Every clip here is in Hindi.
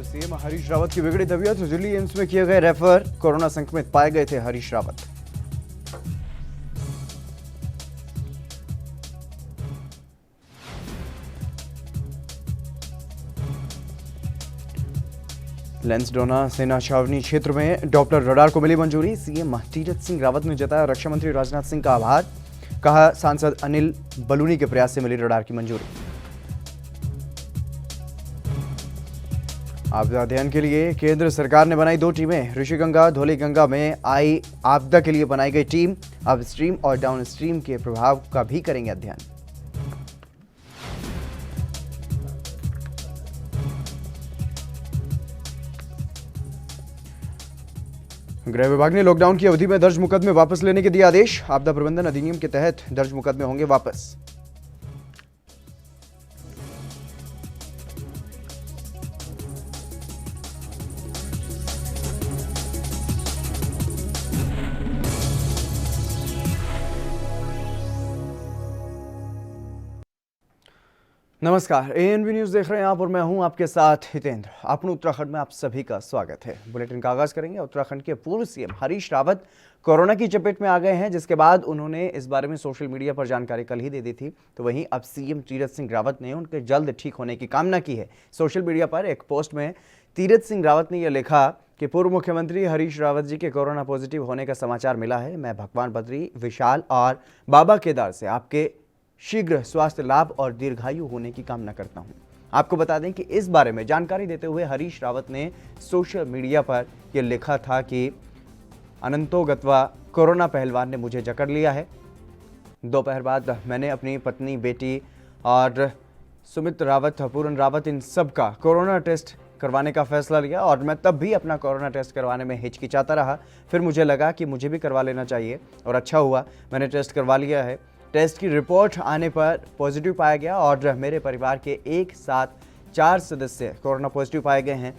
सीएम हरीश रावत की बिगड़ी तबीयत, दिल्ली एम्स में किए गए रेफर। कोरोना संक्रमित पाए गए थे हरीश रावत। लेंसडोना सेना छावनी क्षेत्र में डॉप्लर रडार को मिली मंजूरी। सीएम तीरथ सिंह रावत ने जताया रक्षा मंत्री राजनाथ सिंह का आभार। कहा सांसद अनिल बलूनी के प्रयास से मिली रडार की मंजूरी। आपदा अध्ययन के लिए केंद्र सरकार ने बनाई 2 टीमें। ऋषिगंगा धौलीगंगा में आई आपदा के लिए बनाई गई टीम अब स्ट्रीम और डाउन स्ट्रीम के प्रभाव का भी करेंगे अध्ययन। गृह विभाग ने लॉकडाउन की अवधि में दर्ज मुकदमे वापस लेने के दिए आदेश। आपदा प्रबंधन अधिनियम के तहत दर्ज मुकदमे होंगे वापस। नमस्कार, एएनबी न्यूज देख रहे हैं आप और मैं हूं आपके साथ हितेंद्र। अपने उत्तराखंड में आप सभी का स्वागत है। बुलेटिन का आगाज करेंगे। उत्तराखंड के पूर्व सीएम हरीश रावत कोरोना की चपेट में आ गए हैं, जिसके बाद उन्होंने इस बारे में सोशल मीडिया पर जानकारी कल ही दे दी थी। तो वहीं अब सीएम तीरथ सिंह रावत ने उनके जल्द ठीक होने की कामना की है। सोशल मीडिया पर एक पोस्ट में तीरथ सिंह रावत ने यह लिखा कि पूर्व मुख्यमंत्री हरीश रावत जी के कोरोना पॉजिटिव होने का समाचार मिला है। मैं भगवान बद्री, विशाल और बाबा केदार से आपके शीघ्र स्वास्थ्य लाभ और दीर्घायु होने की कामना करता हूं। आपको बता दें कि इस बारे में जानकारी देते हुए हरीश रावत ने सोशल मीडिया पर यह लिखा था कि अनंतो गत्वा कोरोना पहलवान ने मुझे जकड़ लिया है। दोपहर बाद मैंने अपनी पत्नी, बेटी और सुमित रावत, पूरन रावत, इन सब का कोरोना टेस्ट करवाने का फैसला लिया और मैं तब भी अपना कोरोना टेस्ट करवाने में हिचकिचाता रहा। फिर मुझे लगा कि मुझे भी करवा लेना चाहिए और अच्छा हुआ मैंने टेस्ट करवा लिया है। टेस्ट की रिपोर्ट आने पर पॉजिटिव पाया गया और मेरे परिवार के एक साथ 4 सदस्य कोरोना पॉजिटिव पाए गए हैं।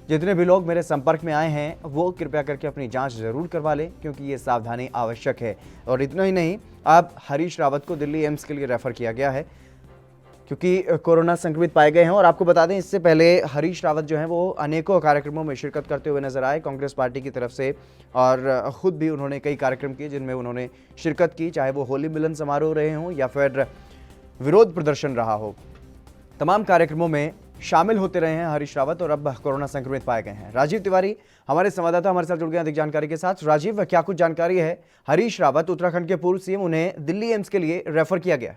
जितने भी लोग मेरे संपर्क में आए हैं वो कृपया करके अपनी जांच जरूर करवा लें, क्योंकि ये सावधानी आवश्यक है। और इतना ही नहीं, अब हरीश रावत को दिल्ली एम्स के लिए रेफर किया गया है क्योंकि कोरोना संक्रमित पाए गए हैं। और आपको बता दें, इससे पहले हरीश रावत जो हैं वो अनेकों कार्यक्रमों में शिरकत करते हुए नजर आए कांग्रेस पार्टी की तरफ से, और खुद भी उन्होंने कई कार्यक्रम किए जिनमें उन्होंने शिरकत की, चाहे वो होली मिलन समारोह रहे हों या फिर विरोध प्रदर्शन रहा हो। तमाम कार्यक्रमों में शामिल होते रहे हैं हरीश रावत और अब कोरोना संक्रमित पाए गए हैं। राजीव तिवारी हमारे संवाददाता हमारे साथ जुड़ गए अधिक जानकारी के साथ। राजीव, क्या कुछ जानकारी है? हरीश रावत उत्तराखंड के पूर्व सीएम, उन्हें दिल्ली एम्स के लिए रेफर किया गया।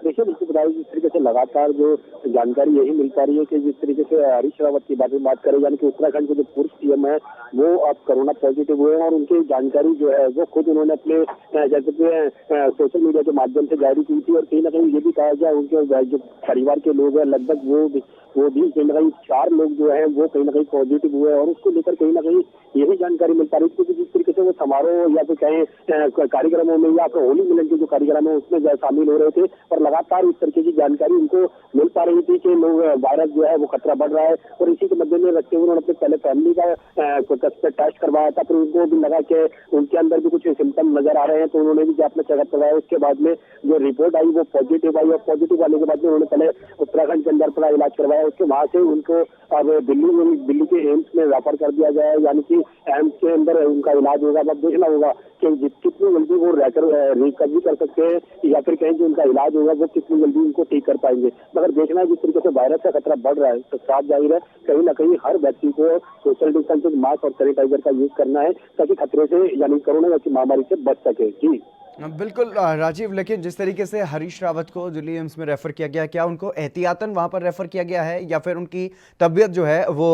देखिए, बिल्कुल बताइए, जिस तरीके से लगातार जो जानकारी यही मिल पा रही है कि जिस तरीके से हरीश रावत की बात करें, यानी कि उत्तराखंड के जो पूर्व सीएम है वो अब कोरोना पॉजिटिव हुए हैं और उनकी जानकारी जो है वो खुद उन्होंने अपने जैसे कि सोशल मीडिया के माध्यम से जारी की थी। और कहीं ना कहीं ये भी कहा गया उनके जो परिवार के लोग हैं लगभग वो भी कहीं ना कहीं 4 लोग जो है वो कहीं ना कहीं पॉजिटिव हुए और उसको लेकर कहीं ना कहीं यही जानकारी मिल पा रही थी कि जिस तरीके से वो समारोह या फिर कहें कार्यक्रमों में या फिर होली मिलन के जो कार्यक्रम है उसमें शामिल हो रहे थे और लगातार इस तरीके की जानकारी उनको मिल पा रही थी कि लोग वायरस जो है वो खतरा बढ़ रहा है। और इसी के मध्य में रखते हुए उन्होंने अपने पहले फैमिली का टेस्ट करवाया था, फिर उनको भी लगा कि उनके अंदर भी कुछ सिम्टम नजर आ रहे हैं, तो उन्होंने भी अपना चेकअप करवाया। उसके बाद में जो रिपोर्ट आई वो पॉजिटिव आई और पॉजिटिव आने के बाद में उन्होंने पहले उत्तराखंड के अंदर अपना इलाज करवाया। उसके वहां से उनको अब दिल्ली के एम्स में रेफर कर दिया गया है, यानी कि एम्स के अंदर उनका इलाज होगा। अब देखना होगा कि कितनी जल्दी वो रिकवरी कर सकते हैं या फिर कहें कि उनका इलाज होगा वो कितनी जल्दी उनको ठीक कर पाएंगे। मगर देखना है जिस तरीके से वायरस का खतरा बढ़ रहा है तो साफ जाहिर है कहीं ना कहीं हर व्यक्ति को सोशल डिस्टेंसिंग, मास्क और सैनिटाइजर का यूज करना है ताकि खतरे से यानी कोरोना जैसी महामारी से बच सके। जी बिल्कुल राजीव, लेकिन जिस तरीके से हरीश रावत को दिल्ली एम्स में रेफर किया गया, क्या उनको एहतियातन वहां पर रेफर किया गया है या फिर उनकी तबीयत जो है वो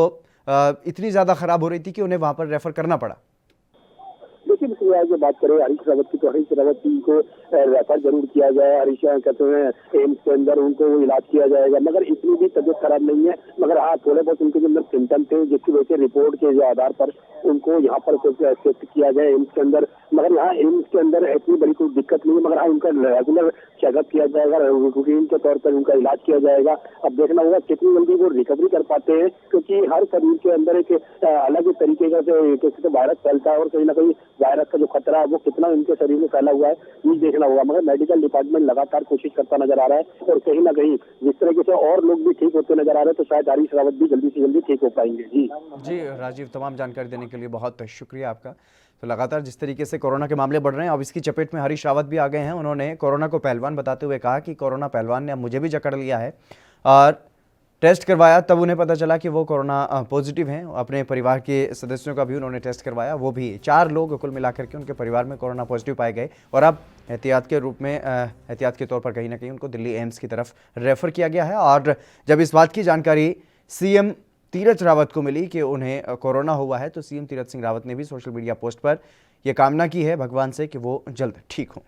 इतनी ज्यादा खराब हो रही थी कि उन्हें वहां पर रेफर करना पड़ा? देखिए, जो बात करें हरीश रावत की, तो हरीश रावत जी को रेफर जरूर किया गया। हरीश कहते हैं एम्स के अंदर उनको इलाज किया जाएगा, मगर इतनी भी तबीयत खराब नहीं है। मगर हाँ, थोड़े बहुत उनके जो अंदर सिम्टम थे जिसकी वजह से रिपोर्ट के आधार पर उनको यहाँ पर शिफ्ट किया गया एम्स के अंदर। मगर यहाँ एम्स के अंदर इतनी बड़ी कोई दिक्कत नहीं है, मगर हाँ उनका रेगुलर चेकअप किया जाएगा, रूटीन के तौर पर उनका इलाज किया जाएगा। अब देखना होगा कितनी जल्दी वो रिकवरी कर पाते हैं, क्योंकि हर शरीर के अंदर एक अलग तरीके का जो वायरस फैलता है और कहीं ना कहीं वायरस का जो खतरा है वो कितना उनके शरीर में फैला हुआ है ये देखना होगा। मगर मेडिकल डिपार्टमेंट लगातार कोशिश करता नजर आ रहा है और कहीं ना कहीं जिस तरीके से और लोग भी ठीक होते नजर आ रहे हैं तो शायद हरीश रावत भी जल्दी से जल्दी ठीक हो पाएंगे। जी राजीव, तमाम जानकारी देने के लिए बहुत शुक्रिया आपका। तो लगातार जिस तरीके से कोरोना के मामले बढ़ रहे हैं, अब इसकी चपेट में हरीश रावत भी आ गए हैं। उन्होंने कोरोना को पहलवान बताते हुए कहा कि कोरोना पहलवान ने अब मुझे भी जकड़ लिया है और टेस्ट करवाया तब उन्हें पता चला कि वो कोरोना पॉजिटिव हैं। अपने परिवार के सदस्यों का भी उन्होंने टेस्ट करवाया, वो भी 4 लोग कुल मिलाकर के उनके परिवार में कोरोना पॉजिटिव पाए गए और अब एहतियात के रूप में एहतियात के तौर पर कहीं ना कहीं उनको दिल्ली एम्स की तरफ रेफर किया गया है। और जब इस बात की जानकारी सीएम तीरथ रावत को मिली कि उन्हें कोरोना हुआ है तो सीएम तीरथ सिंह रावत ने भी सोशल मीडिया पोस्ट पर यह कामना की है भगवान से कि वो जल्द ठीक हों।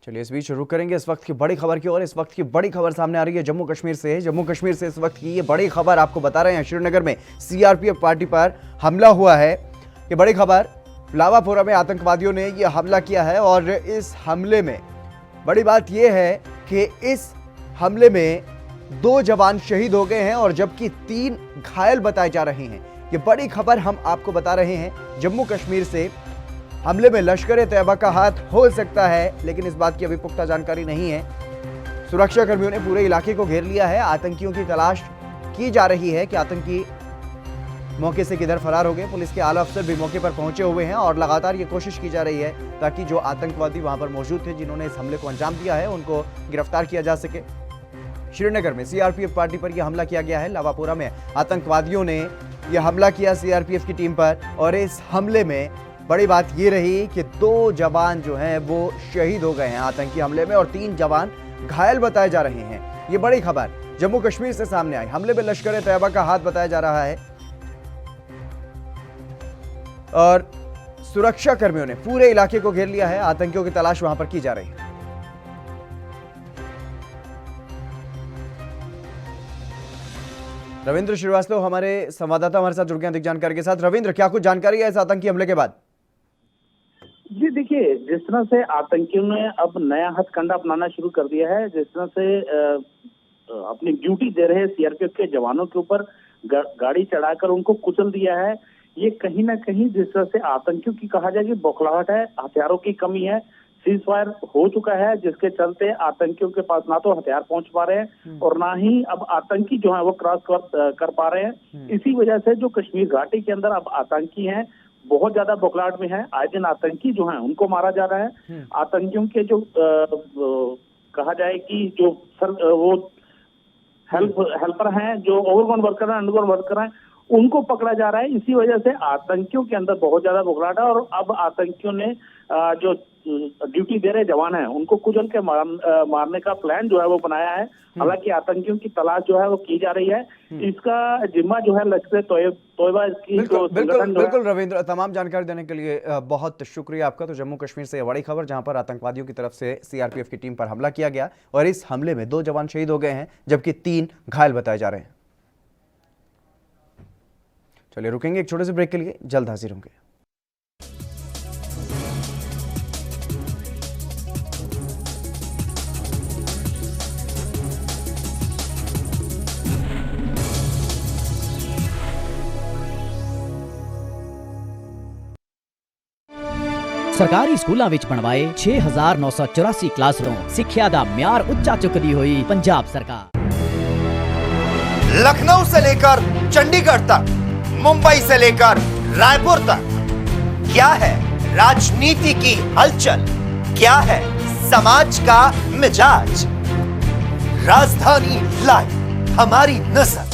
चलिए इस बीच रुक करेंगे इस वक्त की बड़ी खबर की ओर। इस वक्त की बड़ी खबर सामने आ रही है जम्मू कश्मीर से। जम्मू कश्मीर से इस वक्त की ये बड़ी खबर आपको बता रहे हैं, श्रीनगर में सीआरपीएफ पार्टी पर हमला हुआ है। ये बड़ी खबर, लावापोरा में आतंकवादियों ने यह हमला किया है और इस हमले में बड़ी बात यह है कि इस हमले में 2 जवान शहीद हो गए हैं और जबकि 3 घायल बताए जा रहे हैं। ये बड़ी खबर हम आपको बता रहे हैं जम्मू कश्मीर से। हमले में लश्कर-ए-तैयबा का हाथ हो सकता है, लेकिन इस बात की अभी पुख्ता जानकारी नहीं है। सुरक्षा कर्मियों ने पूरे इलाके को घेर लिया है। आतंकियों की तलाश की जा रही है कि आतंकी मौके से किधर फरार हो गए। पुलिस के आला अफसर भी मौके पर पहुंचे हुए हैं और लगातार ये कोशिश की जा रही है ताकि जो आतंकवादी वहां पर मौजूद थे जिन्होंने इस हमले को अंजाम दिया है उनको गिरफ्तार किया जा सके। श्रीनगर में सीआरपीएफ पार्टी पर यह हमला किया गया है। लावापोरा में आतंकवादियों ने यह हमला किया सीआरपीएफ की टीम पर और इस हमले में बड़ी बात ये रही कि 2 जवान जो हैं वो शहीद हो गए हैं आतंकी हमले में और 3 जवान घायल बताए जा रहे हैं। ये बड़ी खबर जम्मू कश्मीर से सामने आई। हमले में लश्कर-ए-तैयबा का हाथ बताया जा रहा है और सुरक्षा कर्मियों ने पूरे इलाके को घेर लिया है। आतंकियों की तलाश वहां पर की जा रही है। रविंद्र श्रीवास्तव हमारे संवाददाता हमारे साथ जुड़ गए अधिक जानकारी के साथ। रविंद्र, क्या कुछ जानकारी है इस आतंकी हमले के बाद? जी देखिए, जिस तरह से आतंकियों ने अब नया हथकंडा अपनाना शुरू कर दिया है, जिस तरह से अपनी ड्यूटी दे रहे सीआरपीएफ के जवानों के ऊपर गाड़ी चढ़ाकर उनको कुचल दिया है, ये कहीं ना कहीं जिस तरह से आतंकियों की कहा जाए कि बौखलाहट है, हथियारों की कमी है, सीज फायर हो चुका है जिसके चलते आतंकियों के पास ना तो हथियार पहुंच पा रहे हैं और ना ही अब आतंकी जो है वो क्रॉस कर पा रहे हैं। इसी वजह से जो कश्मीर घाटी के अंदर अब आतंकी हैं बहुत ज्यादा बौखलाहट में है। आए दिन आतंकी जो हैं उनको मारा जा रहा है। आतंकियों के जो कहा जाए कि जो वो हेल्पर हैं, जो ओवरग्राउंड वर्कर हैं, अंडरग्राउंड वर्कर हैं, उनको पकड़ा जा रहा है। इसी वजह से आतंकियों के अंदर बहुत ज्यादा बौखलाहट है और अब आतंकियों ने जो ड्यूटी दे रहे जवान हैं उनको कुचल के मारने का प्लान जो है वो बनाया है। हालांकि आतंकियों की तलाश जो है वो की जा रही है। इसका जिम्मा जो है लश्कर-ए-तोयबा की बिल्कुल रविंद्र, तमाम जानकारी देने के लिए बहुत शुक्रिया आपका। तो जम्मू कश्मीर से बड़ी खबर जहां पर आतंकवादियों की तरफ से सीआरपीएफ की टीम पर हमला किया गया और इस हमले में 2 जवान शहीद हो गए हैं जबकि 3 घायल बताए जा रहे हैं। चलिए रुकेंगे एक छोटे से ब्रेक के लिए, जल्द हाजिर होंगे। ਸਰਕਾਰੀ ਸਕੂਲਾਂ ਵਿੱਚ ਬਣਵਾਏ 6984 ਕਲਾਸਰੂਮ, ਸਿੱਖਿਆ ਦਾ ਮਿਆਰ ਉੱਚਾ ਚੁੱਕਦੀ ਹੋਈ ਪੰਜਾਬ सरकार। लखनऊ से लेकर चंडीगढ़ तक, मुंबई से लेकर रायपुर तक, क्या है राजनीति की हलचल, क्या है समाज का मिजाज। राजधानी लाइव, हमारी नजर।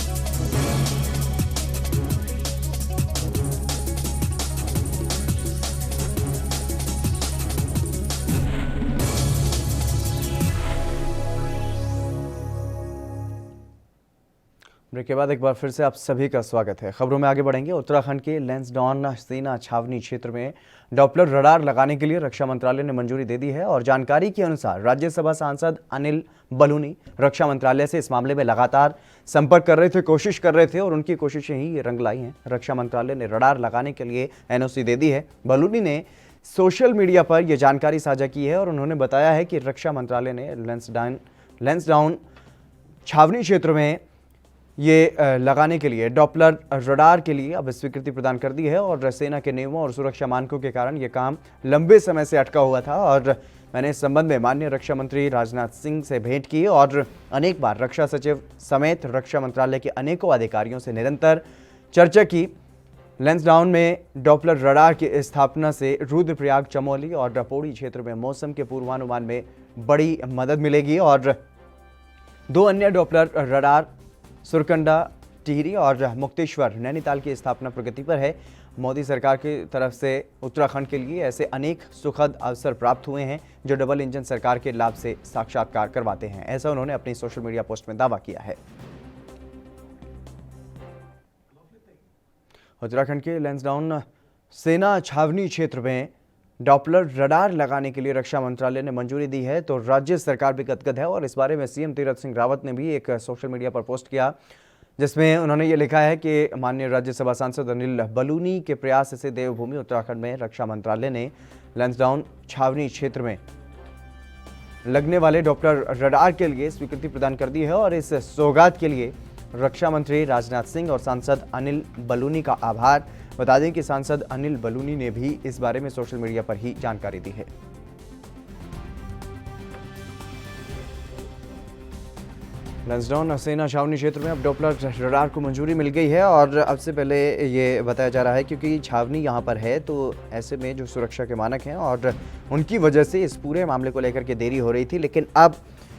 ब्रेक के बाद एक बार फिर से आप सभी का स्वागत है। खबरों में आगे बढ़ेंगे। उत्तराखंड के लैंसडाउन सेना छावनी क्षेत्र में डॉपलर रडार लगाने के लिए रक्षा मंत्रालय ने मंजूरी दे दी है और जानकारी के अनुसार राज्यसभा सांसद अनिल बलूनी रक्षा मंत्रालय से इस मामले में लगातार संपर्क कर रहे थे, कोशिश कर रहे थे और उनकी कोशिशें ही ये रंग लाई हैं। रक्षा मंत्रालय ने रडार लगाने के लिए एनओसी दे दी है। बलूनी ने सोशल मीडिया पर यह जानकारी साझा की है और उन्होंने बताया है कि रक्षा मंत्रालय ने लैंसडाउन छावनी क्षेत्र में ये लगाने के लिए डॉपलर रडार के लिए अब स्वीकृति प्रदान कर दी है और सेना के नियमों और सुरक्षा मानकों के कारण यह काम लंबे समय से अटका हुआ था और मैंने इस संबंध में माननीय रक्षा मंत्री राजनाथ सिंह से भेंट की और अनेक बार रक्षा सचिव समेत रक्षा मंत्रालय के अनेकों अधिकारियों से निरंतर चर्चा की। लैंसडाउन में डॉपलर रडार की स्थापना से रुद्रप्रयाग, चमोली और पौड़ी क्षेत्र में मौसम के पूर्वानुमान में बड़ी मदद मिलेगी और 2 अन्य डॉपलर रडार सुरकंडा, टिहरी और मुक्तेश्वर, नैनीताल की स्थापना प्रगति पर है। मोदी सरकार की तरफ से उत्तराखंड के लिए ऐसे अनेक सुखद अवसर प्राप्त हुए हैं जो डबल इंजन सरकार के लाभ से साक्षात्कार करवाते हैं, ऐसा उन्होंने अपनी सोशल मीडिया पोस्ट में दावा किया है। उत्तराखंड के लैंसडाउन सेना छावनी क्षेत्र में डॉपलर रडार लगाने के लिए रक्षा मंत्रालय ने मंजूरी दी है तो राज्य सरकार भी गदगद है और इस बारे में सीएम तीरथ सिंह रावत ने भी एक सोशल मीडिया पर पोस्ट किया जिसमें उन्होंने ये लिखा है कि माननीय राज्यसभा सांसद अनिल बलूनी के प्रयास से देवभूमि उत्तराखंड में रक्षा मंत्रालय ने लैंसडाउन छावनी क्षेत्र में लगने वाले डॉपलर रडार के लिए स्वीकृति प्रदान कर दी है और इस सौगात के लिए रक्षा मंत्री राजनाथ सिंह और सांसद अनिल बलूनी का आभार। बता दें कि सांसद अनिल बलूनी ने भी इस बारे में सोशल मीडिया पर ही जानकारी दी है। लैंसडाउन सेना छावनी क्षेत्र में अब डॉपलर रडार को मंजूरी मिल गई है और अब से पहले ये बताया जा रहा है क्योंकि छावनी यहाँ पर है तो ऐसे में जो सुरक्षा के मानक हैं और उनकी वजह से इस पूरे मामले को लेकर के देरी हो रही थी, लेकिन अब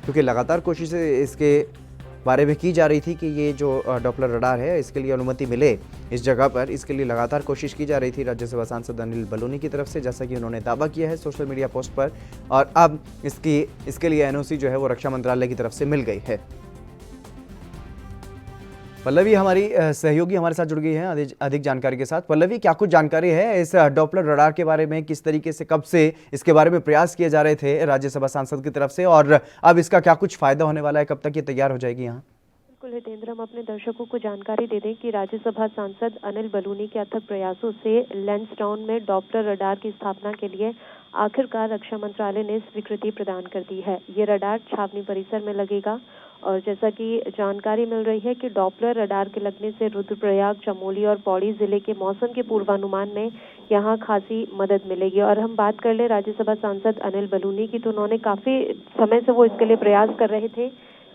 क्योंकि लगातार कोशिशें इसके बारे में की जा रही थी कि ये जो डॉपलर रडार है इसके लिए अनुमति मिले इस जगह पर, इसके लिए लगातार कोशिश की जा रही थी राज्यसभा सांसद अनिल बलूनी की तरफ से, जैसा कि उन्होंने दावा किया है सोशल मीडिया पोस्ट पर और अब इसके लिए एनओसी जो है वो रक्षा मंत्रालय की तरफ से मिल गई है। पल्लवी हमारी सहयोगी हमारे साथ जुड़ गई है अधिक जानकारी के साथ। पल्लवी, क्या कुछ जानकारी है इस डॉपलर रडार के बारे में, किस तरीके से कब से इसके बारे में प्रयास किए जा रहे थे राज्यसभा सांसद की तरफ से और अब इसका क्या कुछ फायदा होने वाला है, कब तक ये तैयार हो जाएगी यहाँ? बिल्कुल हितेंद्र, हम अपने दर्शकों को जानकारी दे दें कि राज्यसभा सांसद अनिल बलूनी के अथक प्रयासों से लैंसडाउन में डॉपलर रडार की स्थापना के लिए आखिरकार रक्षा मंत्रालय ने स्वीकृति प्रदान कर दी है। ये रडार छावनी परिसर में लगेगा और जैसा कि जानकारी मिल रही है कि डॉपलर रडार के लगने से रुद्रप्रयाग, चमोली और पौड़ी जिले के मौसम के पूर्वानुमान में यहाँ खासी मदद मिलेगी। और हम बात कर ले राज्यसभा सांसद अनिल बलूनी की, तो उन्होंने काफ़ी समय से वो इसके लिए प्रयास कर रहे थे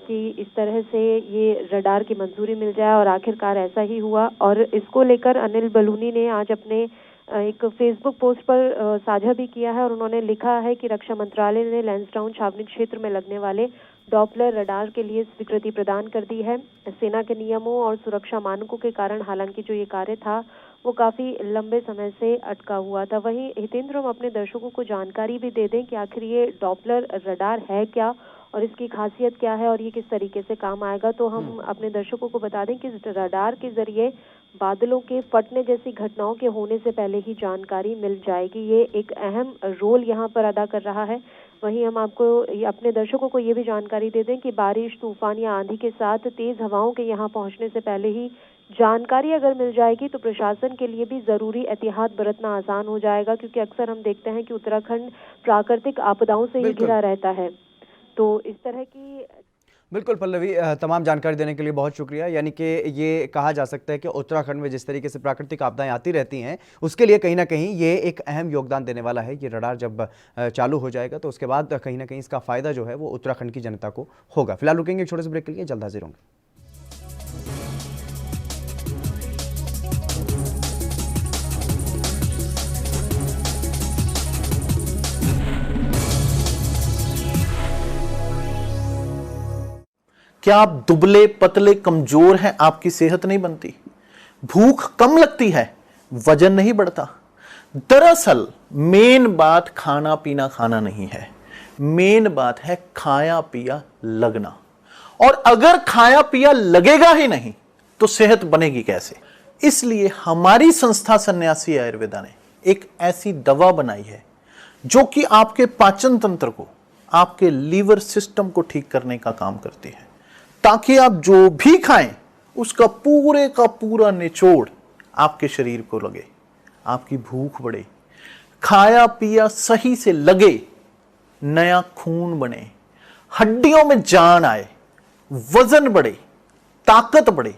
कि इस तरह से ये रडार की मंजूरी मिल जाए और आखिरकार ऐसा ही हुआ। और इसको लेकर अनिल बलूनी ने आज अपने एक फेसबुक पोस्ट पर साझा भी किया है और उन्होंने लिखा है कि रक्षा मंत्रालय ने लैंसडाउन छावनी क्षेत्र में लगने वाले डॉपलर रडार के लिए स्वीकृति प्रदान कर दी है। सेना के नियमों और सुरक्षा मानकों के कारण हालांकि जो ये कार्य था वो काफ़ी लंबे समय से अटका हुआ था। वहीं हितेंद्र, हम अपने दर्शकों को जानकारी भी दे दें कि आखिर ये डॉपलर रडार है क्या और इसकी खासियत क्या है और ये किस तरीके से काम आएगा। तो हम अपने दर्शकों को बता दें कि इस रडार के जरिए बादलों के फटने जैसी घटनाओं के होने से पहले ही जानकारी मिल जाएगी। ये एक अहम रोल यहाँ पर अदा कर रहा है। वहीं हम आपको अपने दर्शकों को ये भी जानकारी दे दें कि बारिश, तूफान या आंधी के साथ तेज हवाओं के यहाँ पहुँचने से पहले ही जानकारी अगर मिल जाएगी तो प्रशासन के लिए भी ज़रूरी एहतियात बरतना आसान हो जाएगा, क्योंकि अक्सर हम देखते हैं कि उत्तराखंड प्राकृतिक आपदाओं से ही घिरा रहता है। तो इस तरह की बिल्कुल पल्लवी, तमाम जानकारी देने के लिए बहुत शुक्रिया। यानी कि ये कहा जा सकता है कि उत्तराखंड में जिस तरीके से प्राकृतिक आपदाएं आती रहती हैं उसके लिए कहीं ना कहीं ये एक अहम योगदान देने वाला है। ये रडार जब चालू हो जाएगा तो उसके बाद कहीं ना कहीं इसका फ़ायदा जो है वो उत्तराखंड की जनता को होगा। फिलहाल रुकेंगे एक छोटे से ब्रेक के लिए, जल्द हाजिर होंगे। क्या आप दुबले पतले कमजोर हैं, आपकी सेहत नहीं बनती, भूख कम लगती है, वजन नहीं बढ़ता? दरअसल मेन बात खाना पीना खाना नहीं है, मेन बात है खाया पिया लगना। और अगर खाया पिया लगेगा ही नहीं तो सेहत बनेगी कैसे? इसलिए हमारी संस्था सन्यासी आयुर्वेदा ने एक ऐसी दवा बनाई है जो कि आपके पाचन तंत्र को, आपके लीवर सिस्टम को ठीक करने का काम करती है, ताकि आप जो भी खाएं उसका पूरे का पूरा निचोड़ आपके शरीर को लगे, आपकी भूख बढ़े, खाया पिया सही से लगे, नया खून बने, हड्डियों में जान आए, वजन बढ़े, ताकत बढ़े,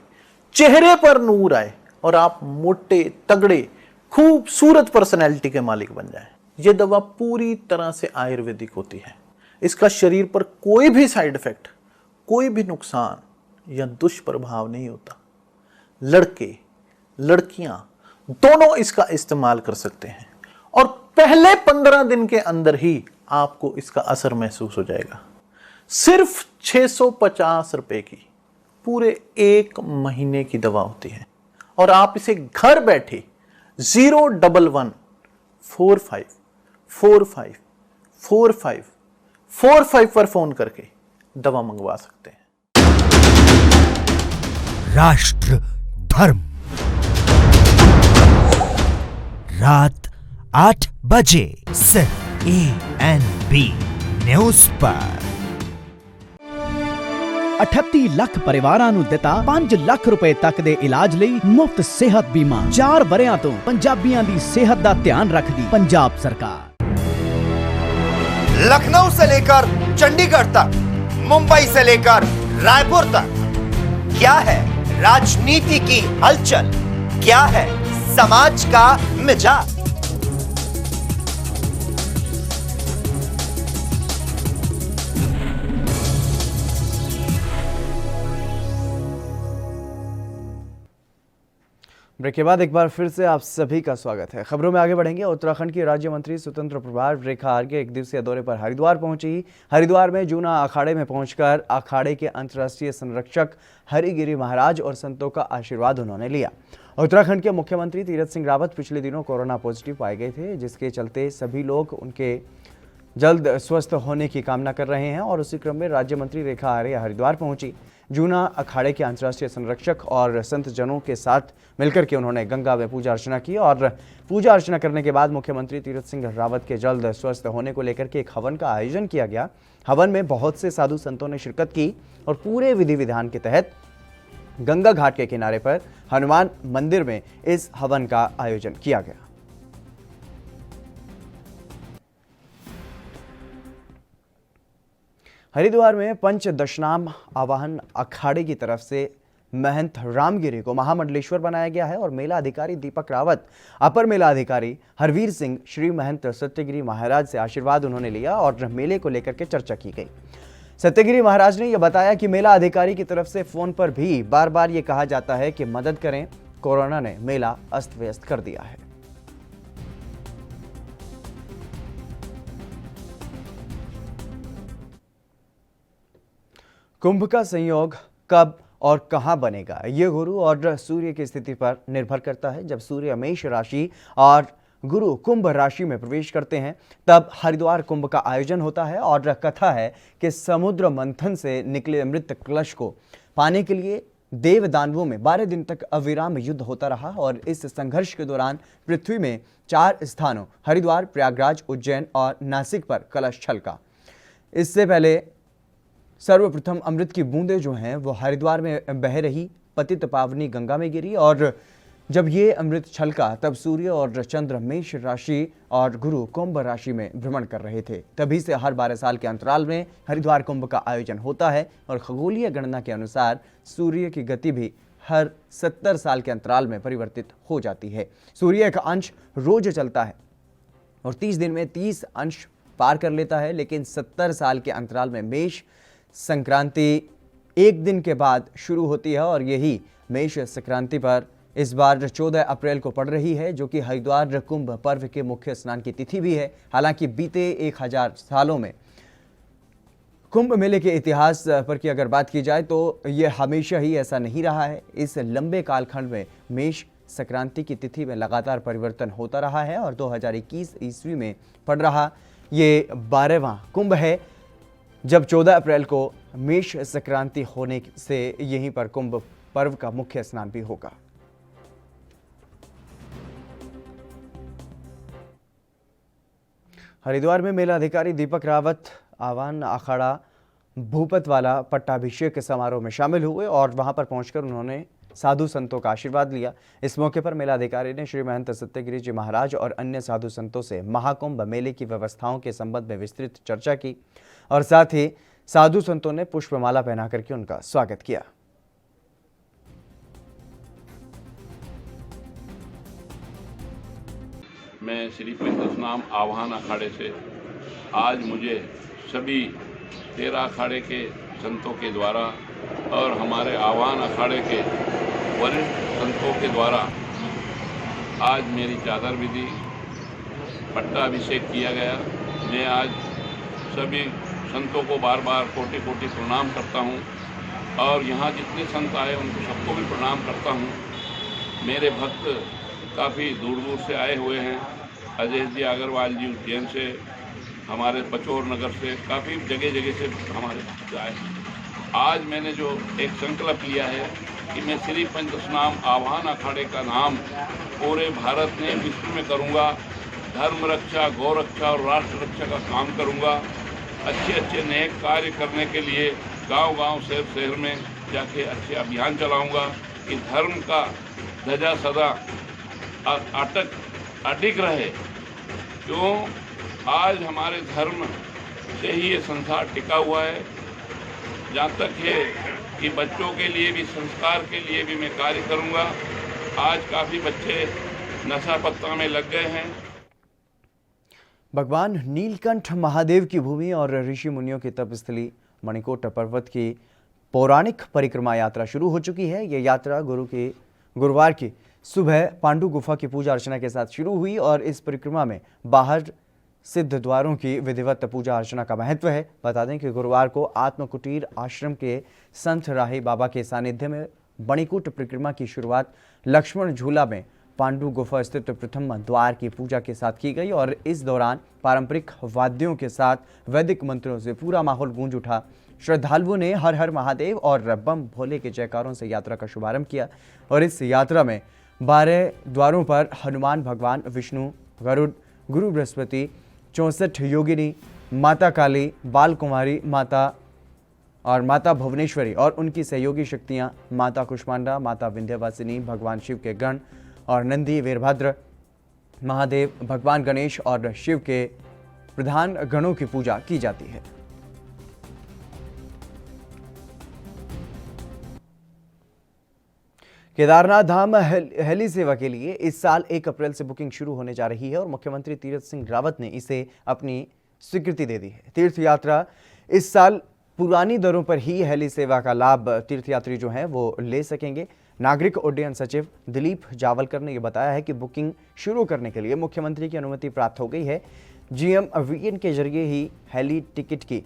चेहरे पर नूर आए और आप मोटे तगड़े खूबसूरत पर्सनैलिटी के मालिक बन जाएं। यह दवा पूरी तरह से आयुर्वेदिक होती है। इसका शरीर पर कोई भी साइड इफेक्ट, कोई भी नुकसान या दुष्प्रभाव नहीं होता। लड़के लड़कियां दोनों इसका इस्तेमाल कर सकते हैं और पहले 15 दिन के अंदर ही आपको इसका असर महसूस हो जाएगा। सिर्फ 650 रुपए की पूरे 1 महीने की दवा होती है और आप इसे घर बैठे 01145454545 पर फोन करके दवा मंगवा सकते हैं। राष्ट्र धर्म रात 8 बजे सिर्फ ANB न्यूज़ पर। 38 ਲੱਖ ਪਰਿਵਾਰਾਂ ਨੂੰ ਦਿੱਤਾ 5 ਲੱਖ ਰੁਪਏ ਤੱਕ ਦੇ ਇਲਾਜ ਲਈ ਮੁਫਤ ਸਿਹਤ ਬੀਮਾ। 4 ਵਰਿਆਂ ਤੋਂ ਪੰਜਾਬੀਆਂ ਦੀ ਸਿਹਤ ਦਾ ਧਿਆਨ ਰੱਖਦੀ ਪੰਜਾਬ ਸਰਕਾਰ। लखनऊ से लेकर चंडीगढ़ तक, मुंबई से लेकर रायपुर तक, क्या है राजनीति की हलचल, क्या है समाज का मिजाज। ब्रेक के बाद एक बार फिर से आप सभी का स्वागत है। खबरों में आगे बढ़ेंगे। उत्तराखंड की राज्य मंत्री स्वतंत्र प्रभार रेखा आर्य 1 दिवसीय दौरे पर हरिद्वार पहुंची। हरिद्वार में जूना अखाड़े में पहुंचकर अखाड़े के अंतर्राष्ट्रीय संरक्षक हरिगिरी महाराज और संतों का आशीर्वाद उन्होंने लिया। उत्तराखंड के मुख्यमंत्री तीरथ सिंह रावत पिछले दिनों कोरोना पॉजिटिव पाए गए थे, जिसके चलते सभी लोग उनके जल्द स्वस्थ होने की कामना कर रहे हैं और उसी क्रम में राज्य मंत्री रेखा आर्य हरिद्वार पहुंची। जूना अखाड़े के अंतर्राष्ट्रीय संरक्षक और संत जनों के साथ मिलकर के उन्होंने गंगा में पूजा अर्चना की और पूजा अर्चना करने के बाद मुख्यमंत्री तीरथ सिंह रावत के जल्द स्वस्थ होने को लेकर के एक हवन का आयोजन किया गया। हवन में बहुत से साधु संतों ने शिरकत की और पूरे विधि विधान के तहत गंगा घाट के किनारे पर हनुमान मंदिर में इस हवन का आयोजन किया गया। हरिद्वार में पंच दशनाम आवाहन अखाड़े की तरफ से महंत रामगिरी को महामंडलेश्वर बनाया गया है और मेला अधिकारी दीपक रावत, अपर मेला अधिकारी हरवीर सिंह, श्री महंत सत्यगिरी महाराज से आशीर्वाद उन्होंने लिया और मेले को लेकर के चर्चा की गई। सत्यगिरी महाराज ने यह बताया कि मेला अधिकारी की तरफ से फोन पर भी बार बार ये कहा जाता है कि मदद करें, कोरोना ने मेला अस्त व्यस्त कर दिया है। कुंभ का संयोग कब और कहां बनेगा, ये गुरु और सूर्य की स्थिति पर निर्भर करता है। जब सूर्य मेष राशि और गुरु कुंभ राशि में प्रवेश करते हैं तब हरिद्वार कुंभ का आयोजन होता है और कथा है कि समुद्र मंथन से निकले अमृत कलश को पाने के लिए देव दानवों में 12 दिन तक अविराम युद्ध होता रहा और इस संघर्ष के दौरान पृथ्वी में 4 स्थानों हरिद्वार, प्रयागराज, उज्जैन और नासिक पर कलश छलका। इससे पहले सर्वप्रथम अमृत की बूंदें जो हैं वो हरिद्वार में बह रही पतित पावनी गंगा में गिरी और जब ये अमृत छलका तब सूर्य और चंद्र मेष राशि और गुरु कुंभ राशि में भ्रमण कर रहे थे। तभी से हर 12 साल के अंतराल में हरिद्वार कुंभ का आयोजन होता है और खगोलीय गणना के अनुसार सूर्य की गति भी हर 70 साल के अंतराल में परिवर्तित हो जाती है। सूर्य का अंश रोज चलता है और 30 दिन में 30 अंश पार कर लेता है, लेकिन 70 साल के अंतराल में मेष संक्रांति 1 दिन के बाद शुरू होती है और यही मेष संक्रांति पर इस बार 14 अप्रैल को पड़ रही है, जो कि हरिद्वार कुंभ पर्व के मुख्य स्नान की तिथि भी है। हालांकि बीते 1000 सालों में कुंभ मेले के इतिहास पर की अगर बात की जाए तो यह हमेशा ही ऐसा नहीं रहा है। इस लंबे कालखंड में मेष संक्रांति की तिथि में लगातार परिवर्तन होता रहा है और 2021 ईस्वी में पड़ रहा ये 12वां कुंभ है, जब 14 अप्रैल को मेष संक्रांति होने से यहीं पर कुंभ पर्व का मुख्य स्नान भी होगा। हरिद्वार में मेला अधिकारी दीपक रावत आवान अखाड़ा भूपत वाला पट्टाभिषेक समारोह में शामिल हुए और वहां पर पहुंचकर उन्होंने साधु संतों का आशीर्वाद लिया। इस मौके पर मेलाधिकारी ने श्री महंत सत्यगिरी जी महाराज और अन्य साधु संतों से महाकुंभ मेले की व्यवस्थाओं के संबंध में विस्तृत चर्चा की और साथ ही साधु संतों ने पुष्पमाला पहना करके उनका स्वागत किया। मैं श्री पंचनाम आह्वान अखाड़े से आज मुझे सभी 13 अखाड़े के संतों के द्वारा और हमारे आह्वान अखाड़े के वरिष्ठ संतों के द्वारा आज मेरी चादर विधि पट्टाभिषेक किया गया। मैं आज सभी संतों को बार बार कोटि कोटि प्रणाम करता हूं और यहाँ जितने संत आए उनको सबको भी प्रणाम करता हूं। मेरे भक्त काफ़ी दूर दूर से आए हुए हैं, अजय जी अग्रवाल जी उज्जैन से, हमारे पचौर नगर से, काफ़ी जगह जगह से हमारे भक्त आए हैं। आज मैंने जो एक संकल्प लिया है कि मैं श्री पंचनाम आह्वान अखाड़े का नाम पूरे भारत में विश्व में करूँगा। धर्म रक्षा, गौ रक्षा और राष्ट्र रक्षा का काम करूँगा। अच्छे अच्छे नेक कार्य करने के लिए गांव-गांव, शहर में जाके अच्छे अभियान चलाऊँगा कि धर्म का ध्वजा सदा अडिग रहे। क्यों? आज हमारे धर्म से ही ये संसार टिका हुआ है। जहाँ तक है कि बच्चों के लिए भी, संस्कार के लिए भी मैं कार्य करूँगा। आज काफ़ी बच्चे नशा पत्ता में लग गए हैं। भगवान नीलकंठ महादेव की भूमि और ऋषि मुनियों की तपस्थली मणिकोट पर्वत की पौराणिक परिक्रमा यात्रा शुरू हो चुकी है। ये यात्रा गुरुवार की सुबह पांडु गुफा की पूजा अर्चना के साथ शुरू हुई और इस परिक्रमा में बाहर सिद्ध द्वारों की विधिवत पूजा अर्चना का महत्व है। बता दें कि गुरुवार को आत्मकुटीर आश्रम के संत राही बाबा के सानिध्य में मणिकूट परिक्रमा की शुरुआत लक्ष्मण झूला में पांडु गुफा स्थित प्रथम द्वार की पूजा के साथ की गई और इस दौरान पारंपरिक वाद्यों के साथ वैदिक मंत्रों से पूरा माहौल गूंज उठा। श्रद्धालुओं ने हर हर महादेव और बम भोले के जयकारों से यात्रा का शुभारंभ किया और इस यात्रा में 12 द्वारों पर हनुमान भगवान, विष्णु, गरुड़, गुरु बृहस्पति, 64 योगिनी, माता काली, बाल कुमारी माता और माता भुवनेश्वरी और उनकी सहयोगी शक्तियां, माता कुष्मांडा, माता विंध्यवासिनी, भगवान शिव के गण और नंदी, वीरभद्र, महादेव, भगवान गणेश और शिव के प्रधान गणों की पूजा की जाती है। केदारनाथ धाम हेली सेवा के लिए इस साल 1 अप्रैल से बुकिंग शुरू होने जा रही है और मुख्यमंत्री तीरथ सिंह रावत ने इसे अपनी स्वीकृति दे दी है। तीर्थ यात्रा इस साल पुरानी दरों पर ही हेली सेवा का लाभ तीर्थयात्री जो हैं वो ले सकेंगे। नागरिक उड्डयन सचिव दिलीप जावलकर ने यह बताया है कि बुकिंग शुरू करने के लिए मुख्यमंत्री की अनुमति प्राप्त हो गई है। GMVN के जरिए ही हेली टिकट की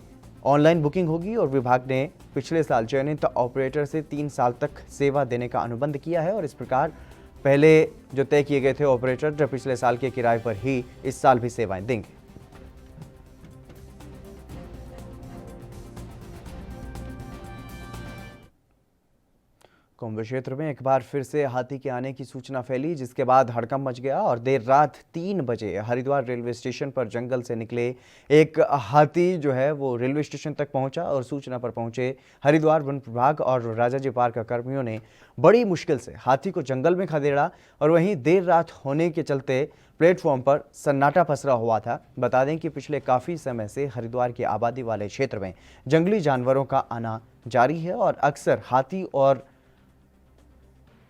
ऑनलाइन बुकिंग होगी और विभाग ने पिछले साल चयनित ऑपरेटर से 3 साल तक सेवा देने का अनुबंध किया है और इस प्रकार पहले जो तय किए गए थे ऑपरेटर पिछले साल के किराए पर ही इस साल भी सेवाएं देंगे। कुंभ क्षेत्र में एक बार फिर से हाथी के आने की सूचना फैली, जिसके बाद हड़कंप मच गया और देर रात 3 बजे हरिद्वार रेलवे स्टेशन पर जंगल से निकले एक हाथी जो है वो रेलवे स्टेशन तक पहुंचा और सूचना पर पहुंचे हरिद्वार वन विभाग और राजाजी पार्क कर्मियों ने बड़ी मुश्किल से हाथी को जंगल में खदेड़ा और वहीं देर रात होने के चलते प्लेटफॉर्म पर सन्नाटा पसरा हुआ था। बता दें कि पिछले काफ़ी समय से हरिद्वार की आबादी वाले क्षेत्र में जंगली जानवरों का आना जारी है और अक्सर हाथी और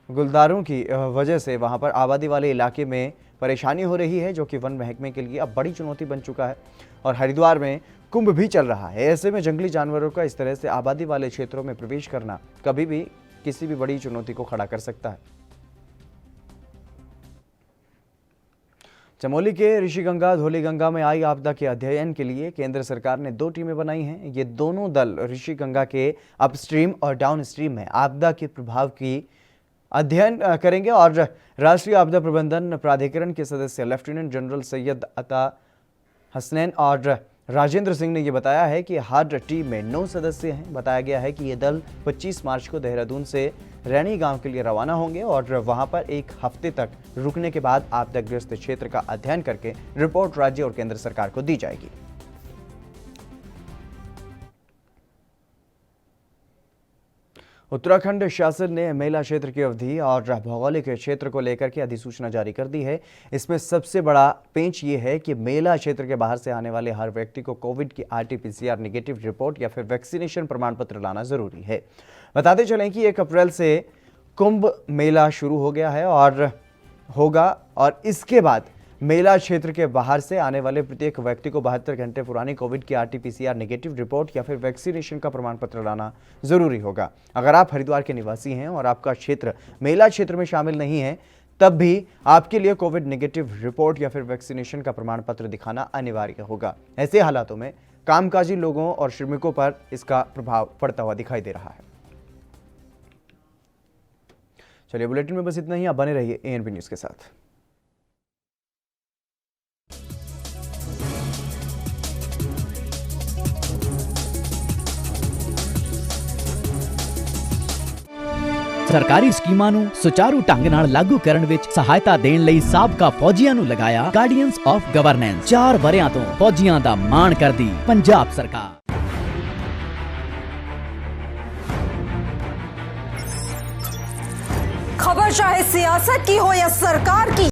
गुलदारों की वजह से वहां पर आबादी वाले इलाके में परेशानी हो रही है, जो कि वन महकमे के लिए अब बड़ी चुनौती बन चुका है और हरिद्वार में कुंभ भी चल रहा है। ऐसे में जंगली जानवरों का इस तरह से आबादी वाले क्षेत्रों में प्रवेश करना कभी भी किसी भी बड़ी चुनौती को खड़ा कर सकता है। चमोली के ऋषिगंगा धौलीगंगा में आई आपदा के अध्ययन के लिए केंद्र सरकार ने 2 टीमें बनाई हैं। ये दोनों दल ऋषिगंगा के अपस्ट्रीम और डाउनस्ट्रीम में आपदा के प्रभाव की अध्ययन करेंगे और राष्ट्रीय आपदा प्रबंधन प्राधिकरण के सदस्य लेफ्टिनेंट जनरल सैयद अता हसनैन और राजेंद्र सिंह ने यह बताया है कि हर टीम में 9 सदस्य हैं। बताया गया है कि ये दल 25 मार्च को देहरादून से रैनी गांव के लिए रवाना होंगे और वहां पर 1 हफ्ते तक रुकने के बाद आपदाग्रस्त क्षेत्र का अध्ययन करके रिपोर्ट राज्य और केंद्र सरकार को दी जाएगी। उत्तराखंड शासन ने मेला क्षेत्र की अवधि और भौगोलिक क्षेत्र को लेकर के अधिसूचना जारी कर दी है। इसमें सबसे बड़ा पेंच ये है कि मेला क्षेत्र के बाहर से आने वाले हर व्यक्ति को कोविड की RT-PCR नेगेटिव रिपोर्ट या फिर वैक्सीनेशन प्रमाण पत्र लाना जरूरी है। बताते चलें कि 1 अप्रैल से कुंभ मेला शुरू हो गया है और होगा, और इसके बाद मेला क्षेत्र के बाहर से आने वाले प्रत्येक व्यक्ति को 72 घंटे पुरानी कोविड की RT-PCR नेगेटिव रिपोर्ट या फिर वैक्सीनेशन का प्रमाण पत्र लाना जरूरी होगा। अगर आप हरिद्वार के निवासी हैं और आपका क्षेत्र मेला क्षेत्र में शामिल नहीं है, तब भी आपके लिए कोविड नेगेटिव रिपोर्ट या फिर वैक्सीनेशन का प्रमाण पत्र दिखाना अनिवार्य होगा। ऐसे हालातों में कामकाजी लोगों और श्रमिकों पर इसका प्रभाव पड़ता हुआ दिखाई दे रहा है। चलिए, बुलेटिन में बस इतना ही। आप बने रहिए ANP न्यूज के साथ। ਸਰਕਾਰੀ ਸਕੀਮਾਂ ਨੂੰ ਸੁਚਾਰੂ ਢੰਗ ਨਾਲ ਲਾਗੂ ਕਰਨ ਵਿੱਚ ਸਹਾਇਤਾ ਦੇਣ ਲਈ ਸਾਬਕਾ ਫੌਜੀਆਂ ਨੂੰ ਲਗਾਇਆ ਗਾਰਡੀਅਨਸ ਆਫ ਗਵਰਨੈਂਸ। 4 ਵਰਿਆਂ ਤੋਂ ਫੌਜੀਆਂ ਦਾ ਮਾਣ ਕਰਦੀ ਪੰਜਾਬ ਸਰਕਾਰ। खबर चाहे सियासत की हो या सरकार की,